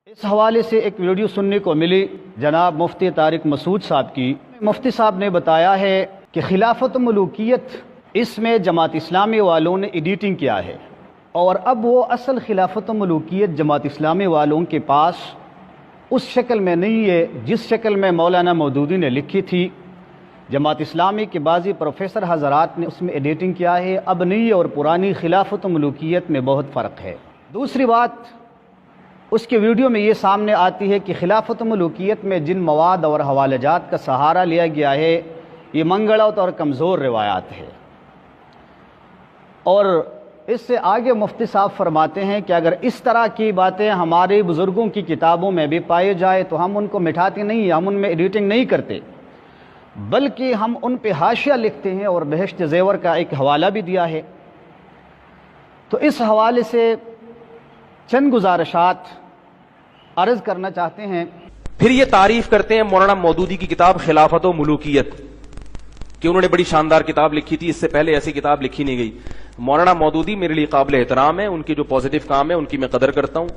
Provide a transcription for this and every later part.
اس حوالے سے ایک ویڈیو سننے کو ملی جناب مفتی طارق مسعود صاحب کی۔ مفتی صاحب نے بتایا ہے کہ خلافت و ملوکیت اس میں جماعت اسلامی والوں نے ایڈیٹنگ کیا ہے، اور اب وہ اصل خلافت و ملوکیت جماعت اسلامی والوں کے پاس اس شکل میں نہیں ہے جس شکل میں مولانا مودودی نے لکھی تھی۔ جماعت اسلامی کے بعضی پروفیسر حضرات نے اس میں ایڈیٹنگ کیا ہے، اب نئی اور پرانی خلافت و ملوکیت میں بہت فرق ہے۔ دوسری بات اس کے ویڈیو میں یہ سامنے آتی ہے کہ خلافت و ملوکیت میں جن مواد اور حوالہ جات کا سہارا لیا گیا ہے یہ منگڑوت اور کمزور روایات ہے، اور اس سے آگے مفتی صاحب فرماتے ہیں کہ اگر اس طرح کی باتیں ہمارے بزرگوں کی کتابوں میں بھی پائے جائے تو ہم ان کو مٹھاتے نہیں، ہم ان میں ایڈیٹنگ نہیں کرتے، بلکہ ہم ان پہ حاشیہ لکھتے ہیں، اور بہشت زیور کا ایک حوالہ بھی دیا ہے۔ تو اس حوالے سے چند گزارشات عرض کرنا چاہتے ہیں۔ پھر یہ تعریف کرتے ہیں مولانا مودودی کی کتاب خلافت و ملوکیت کہ انہوں نے بڑی شاندار کتاب لکھی تھی، اس سے پہلے ایسی کتاب لکھی نہیں گئی۔ مولانا مودودی میرے لیے قابل احترام ہے، ان کی جو پازیٹیو کام ہے ان کی میں قدر کرتا ہوں،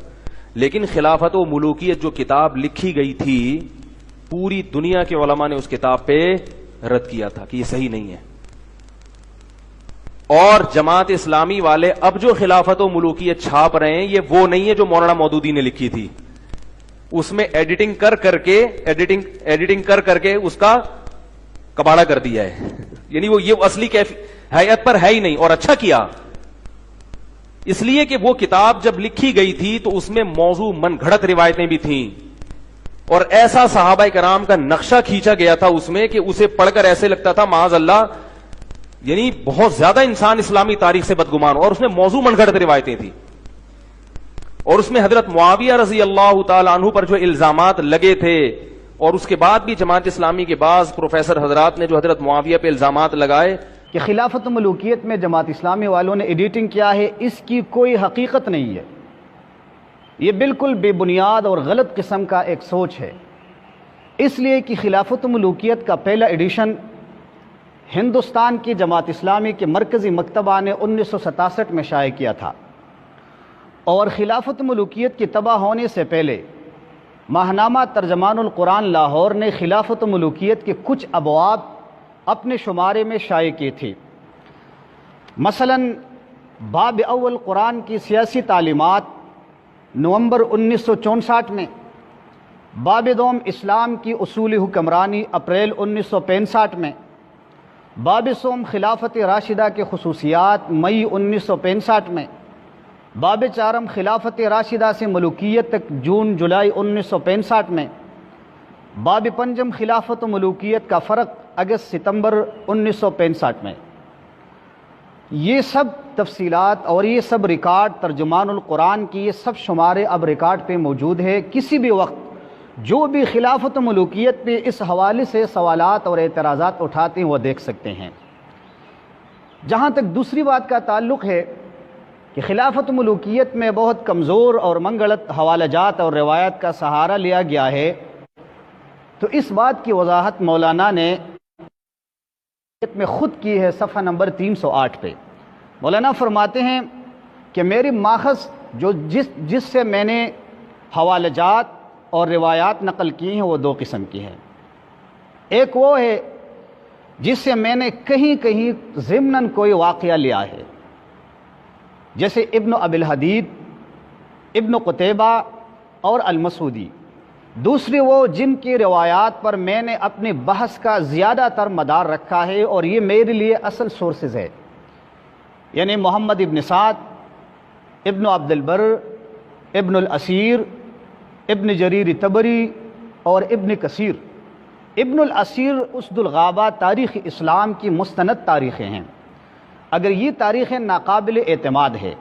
لیکن خلافت و ملوکیت جو کتاب لکھی گئی تھی پوری دنیا کے علماء نے اس کتاب پہ رد کیا تھا کہ یہ صحیح نہیں ہے، اور جماعت اسلامی والے اب جو خلافت و ملوکیت چھاپ رہے ہیں یہ وہ نہیں ہے جو مولانا مودودی نے لکھی تھی، اس میں ایڈیٹنگ کر کے اس کا کباڑا کر دیا ہے، یعنی وہ یہ اصلی حیت پر ہے ہی نہیں، اور اچھا کیا اس لیے کہ وہ کتاب جب لکھی گئی تھی تو اس میں موضوع من گھڑت روایتیں بھی تھیں، اور ایسا صحابہ کرام کا نقشہ کھینچا گیا تھا اس میں کہ اسے پڑھ کر ایسے لگتا تھا معاذ اللہ یعنی بہت زیادہ انسان اسلامی تاریخ سے بدگمان ہو، اور اس میں موضوع من گھڑت روایتیں تھیں، اور اس میں حضرت معاویہ رضی اللہ تعالی عنہ پر جو الزامات لگے تھے، اور اس کے بعد بھی جماعت اسلامی کے بعض پروفیسر حضرات نے جو حضرت معاویہ پہ الزامات لگائے کہ خلافت و ملوکیت میں جماعت اسلامی والوں نے ایڈیٹنگ کیا ہے، اس کی کوئی حقیقت نہیں ہے، یہ بالکل بے بنیاد اور غلط قسم کا ایک سوچ ہے، اس لیے کہ خلافت و ملوکیت کا پہلا ایڈیشن ہندوستان کی جماعت اسلامی کے مرکزی مکتبہ نے 1967 میں شائع کیا تھا، اور خلافت ملوکیت کی تباہ ہونے سے پہلے ماہنامہ ترجمان القرآن لاہور نے خلافت ملوکیت کے کچھ ابواب اپنے شمارے میں شائع کی تھی۔ مثلا باب اول قرآن کی سیاسی تعلیمات نومبر 1964 میں، باب دوم اسلام کی اصول حکمرانی اپریل 1965 میں، باب سوم خلافت راشدہ کے خصوصیات مئی 1965 میں، باب چارم خلافت راشدہ سے ملوکیت تک جون جولائی 1965 میں، باب پنجم خلافت و ملوکیت کا فرق اگست ستمبر 1965 میں۔ یہ سب تفصیلات اور یہ سب ریکارڈ ترجمان القرآن کی یہ سب شمارے اب ریکارڈ پہ موجود ہے، کسی بھی وقت جو بھی خلافت و ملوکیت پہ اس حوالے سے سوالات اور اعتراضات اٹھاتے ہیں وہ دیکھ سکتے ہیں۔ جہاں تک دوسری بات کا تعلق ہے کہ خلافت و ملوکیت میں بہت کمزور اور منگڑت حوالہ جات اور روایت کا سہارا لیا گیا ہے، تو اس بات کی وضاحت مولانا نے میں خود کی ہے صفحہ نمبر 308 پہ۔ مولانا فرماتے ہیں کہ میری ماخذ جس سے میں نے حوالہ جات اور روایات نقل کی ہیں وہ دو قسم کی ہیں، ایک وہ ہے جس سے میں نے کہیں کہیں ضمناً کوئی واقعہ لیا ہے، جیسے ابن ابی الحدید، ابن قتیبہ اور المسعودی۔ دوسری وہ جن کی روایات پر میں نے اپنی بحث کا زیادہ تر مدار رکھا ہے اور یہ میرے لیے اصل سورسز ہے، یعنی محمد ابن سعد، ابن عبد البر، ابن الاسیر، ابن جریر طبری اور ابن کثیر۔ ابن الاسیر اسد الغابہ تاریخ اسلام کی مستند تاریخیں ہیں، اگر یہ تاریخیں ناقابل اعتماد ہے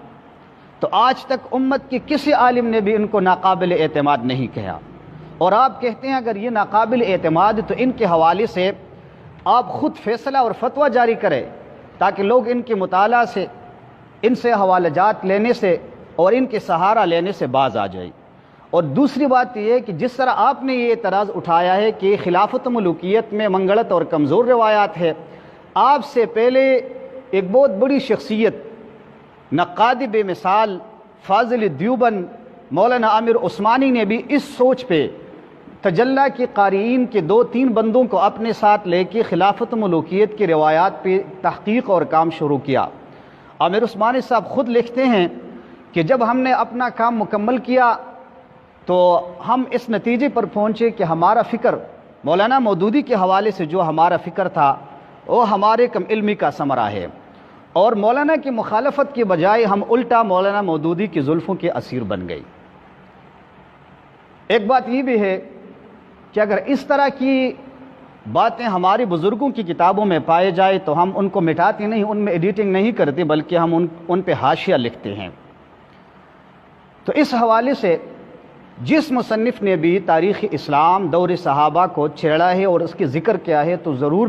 تو آج تک امت کے کسی عالم نے بھی ان کو ناقابل اعتماد نہیں کہا، اور آپ کہتے ہیں اگر یہ ناقابل اعتماد تو ان کے حوالے سے آپ خود فیصلہ اور فتویٰ جاری کریں تاکہ لوگ ان کے مطالعہ سے، ان سے حوالہ جات لینے سے اور ان کے سہارا لینے سے باز آ جائے۔ اور دوسری بات یہ ہے کہ جس طرح آپ نے یہ اعتراض اٹھایا ہے کہ خلافت ملوکیت میں منگڑت اور کمزور روایات ہے، آپ سے پہلے ایک بہت بڑی شخصیت نقاد بے مثال فاضل دیوبند مولانا عامر عثمانی نے بھی اس سوچ پہ تجلی کی قارئین کے 2-3 بندوں کو اپنے ساتھ لے کے خلافت ملوکیت کی روایات پہ تحقیق اور کام شروع کیا۔ عامر عثمانی صاحب خود لکھتے ہیں کہ جب ہم نے اپنا کام مکمل کیا تو ہم اس نتیجے پر پہنچے کہ ہمارا فکر مولانا مودودی کے حوالے سے جو ہمارا فکر تھا وہ ہمارے کم علمی کا ثمرہ ہے، اور مولانا کی مخالفت کے بجائے ہم الٹا مولانا مودودی کی زلفوں کے اسیر بن گئی۔ ایک بات یہ بھی ہے کہ اگر اس طرح کی باتیں ہمارے بزرگوں کی کتابوں میں پائے جائے تو ہم ان کو مٹاتے نہیں، ان میں ایڈیٹنگ نہیں کرتے، بلکہ ہم ان پہ حاشیہ لکھتے ہیں۔ تو اس حوالے سے جس مصنف نے بھی تاریخ اسلام دور صحابہ کو چھیڑا ہے اور اس کے ذکر کیا ہے تو ضرور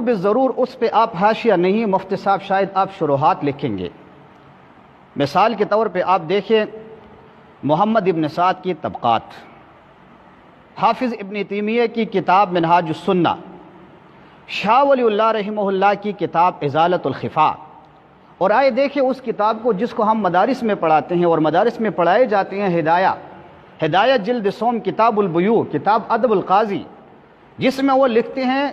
بالضرور اس پہ آپ حاشیہ نہیں، مفتی صاحب شاید آپ شروحات لکھیں گے۔ مثال کے طور پہ آپ دیکھیں محمد ابن سعد کی طبقات، حافظ ابن تیمیہ کی کتاب منہاج السنہ، شاہ ولی اللہ رحمہ اللہ کی کتاب ازالۃ الخفا، اور آئے دیکھیں اس کتاب کو جس کو ہم مدارس میں پڑھاتے ہیں اور مدارس میں پڑھائے جاتے ہیں، ہدایہ جلد سوم کتاب البیوع، کتاب ادب القاضی، جس میں وہ لکھتے ہیں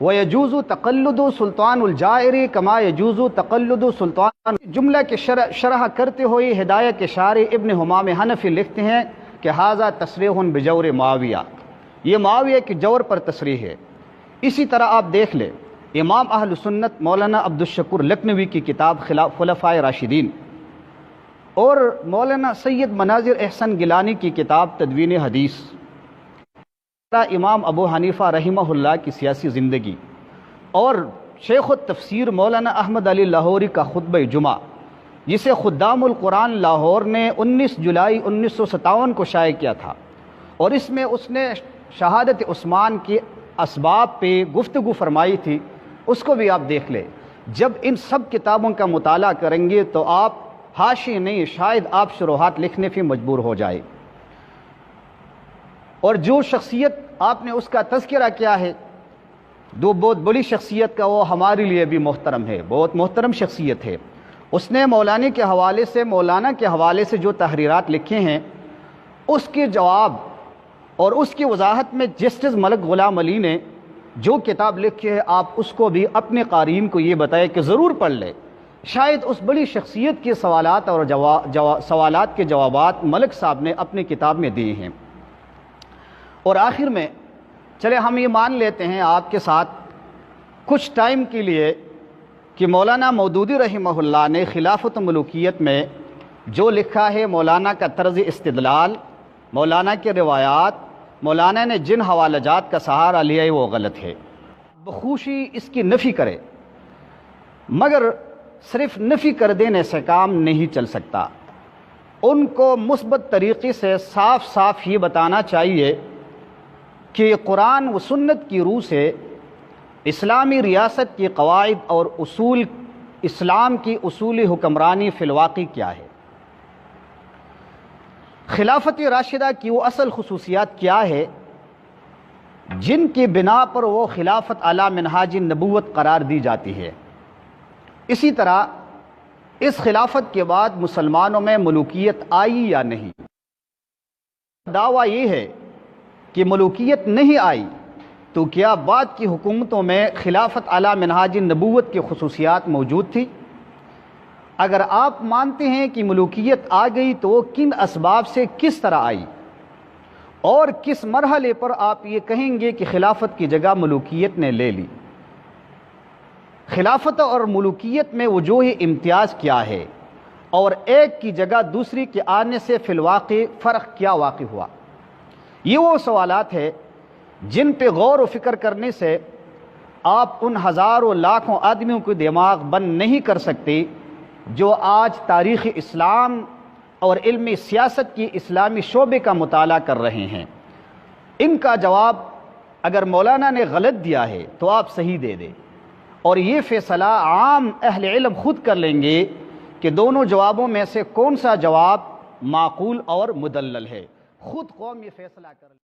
وَيَجُوزُ تَقَلُّدُ سُلطان الجائر كَمَا يَجُوزُ تَقَلُّدُ سُلطان، جملہ کے شرح کرتے ہوئے ہدایہ کے شارح ابن حمام حنفی لکھتے ہیں کہ ھذا تصریح بجور معاویہ، یہ معاویہ کے جور پر تصریح ہے۔ اسی طرح آپ دیکھ لیں امام اہل سنت مولانا عبدالشکور لکھنوی کی کتاب خلفائے راشدین، اور مولانا سید مناظر احسن گیلانی کی کتاب تدوین حدیث، امام ابو حنیفہ رحمہ اللہ کی سیاسی زندگی، اور شیخ التفسیر مولانا احمد علی لاہوری کا خطبہ جمعہ، جسے خدام القرآن لاہور نے 19 جولائی 1957 کو شائع کیا تھا، اور اس میں اس نے شہادت عثمان کے اسباب پہ گفتگو فرمائی تھی، اس کو بھی آپ دیکھ لیں۔ جب ان سب کتابوں کا مطالعہ کریں گے تو آپ حاشیے نہیں، شاید آپ شروحات لکھنے پہ مجبور ہو جائے۔ اور جو شخصیت آپ نے اس کا تذکرہ کیا ہے، دو بہت بڑی شخصیت کا، وہ ہمارے لیے بھی محترم ہے، بہت محترم شخصیت ہے۔ اس نے مولانا کے حوالے سے جو تحریرات لکھے ہیں، اس کے جواب اور اس کی وضاحت میں جسٹس ملک غلام علی نے جو کتاب لکھی ہے، آپ اس کو بھی اپنے قارئین کو یہ بتائے کہ ضرور پڑھ لے، شاید اس بڑی شخصیت کے سوالات اور سوالات کے جوابات ملک صاحب نے اپنی کتاب میں دیے ہیں۔ اور آخر میں چلے ہم یہ مان لیتے ہیں آپ کے ساتھ کچھ ٹائم کے لیے کہ مولانا مودودی رحمہ اللہ نے خلافت ملوکیت میں جو لکھا ہے، مولانا کا طرز استدلال، مولانا کے روایات، مولانا نے جن حوالہ جات کا سہارا لیا ہے وہ غلط ہے، بخوشی اس کی نفی کرے، مگر صرف نفی کر دینے سے کام نہیں چل سکتا۔ ان کو مثبت طریقے سے صاف یہ بتانا چاہیے کہ قرآن و سنت کی روح سے اسلامی ریاست کی قواعد اور اصول، اسلام کی اصول حکمرانی فی الواقع کیا ہے، خلافت راشدہ کی وہ اصل خصوصیات کیا ہے جن کی بنا پر وہ خلافت علی منہاج نبوت قرار دی جاتی ہے۔ اسی طرح اس خلافت کے بعد مسلمانوں میں ملوکیت آئی یا نہیں۔ دعویٰ یہ ہے کہ ملوکیت نہیں آئی تو کیا بعد کی حکومتوں میں خلافت علی منہاج نبوت کی خصوصیات موجود تھی؟ اگر آپ مانتے ہیں کہ ملوکیت آ گئی تو وہ کن اسباب سے کس طرح آئی، اور کس مرحلے پر آپ یہ کہیں گے کہ خلافت کی جگہ ملوکیت نے لے لی؟ خلافت اور ملوکیت میں وجوہ امتیاز کیا ہے، اور ایک کی جگہ دوسری کے آنے سے فی الواقع فرق کیا واقع ہوا؟ یہ وہ سوالات ہیں جن پہ غور و فکر کرنے سے آپ ان ہزاروں لاکھوں آدمیوں کو دماغ بند نہیں کر سکتے جو آج تاریخ اسلام اور علم سیاست کی اسلامی شعبے کا مطالعہ کر رہے ہیں۔ ان کا جواب اگر مولانا نے غلط دیا ہے تو آپ صحیح دے دیں، اور یہ فیصلہ عام اہل علم خود کر لیں گے کہ دونوں جوابوں میں سے کون سا جواب معقول اور مدلل ہے، خود قوم یہ فیصلہ کر لیں۔